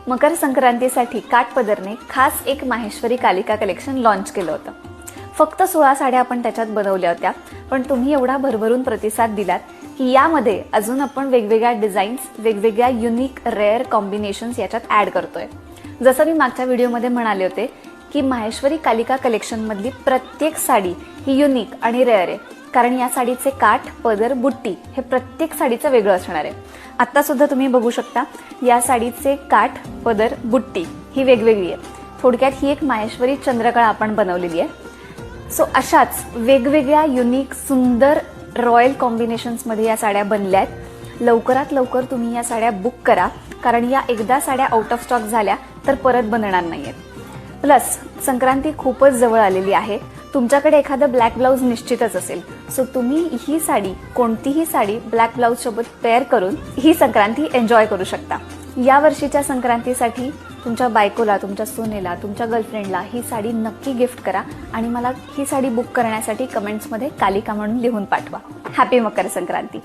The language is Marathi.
मकर संक्रांतीसाठी काठपदरने खास एक माहेश्वरी कालिका कलेक्शन लॉन्च केलं होतं. फक्त 16 साड्या आपण त्याच्यात बनवल्या होत्या, पण तुम्ही एवढा भरभरून प्रतिसाद दिलात की यामध्ये अजून आपण वेगवेगळ्या डिझाईन्स, वेगवेगळ्या युनिक रेअर कॉम्बिनेशन्स याच्यात ॲड करतोय. जसं मी मागच्या व्हिडिओमध्ये म्हणाले होते की माहेश्वरी कालिका कलेक्शनमधली प्रत्येक साडी ही युनिक आणि रेअर आहे, कारण या साडीचे काठ, पदर, बुट्टी हे प्रत्येक साडीचं वेगळं असणार आहे. आता सुद्धा तुम्ही बघू शकता या साडीचे काठ, पदर, बुट्टी ही वेगवेगळी आहे. थोडक्यात ही एक माहेश्वरी चंद्रकळा आपण बनवलेली आहे. सो अशाच वेगवेगळ्या युनिक सुंदर रॉयल कॉम्बिनेशन्समध्ये या साड्या बनल्या आहेत. लवकरात लवकर तुम्ही या साड्या बुक करा, कारण या एकदा साड्या आउट ऑफ स्टॉक झाल्या तर परत बनणार नाहीयेत. प्लस संक्रांती खूपच जवळ आलेली आहे. तुमच्याकडे एखादं ब्लॅक ब्लाऊज निश्चितच असेल, सो तुम्ही ही साडी, कोणतीही साडी ब्लॅक ब्लाऊज सोबत पेअर करून ही संक्रांती एन्जॉय करू शकता. या वर्षीच्या संक्रांतीसाठी तुमच्या बायकोला, तुमच्या सुनेला, तुमच्या गर्लफ्रेंडला ही साडी नक्की गिफ्ट करा आणि मला ही साडी बुक करण्यासाठी कमेंट्समध्ये कालिका म्हणून लिहून पाठवा. हॅपी मकर संक्रांती.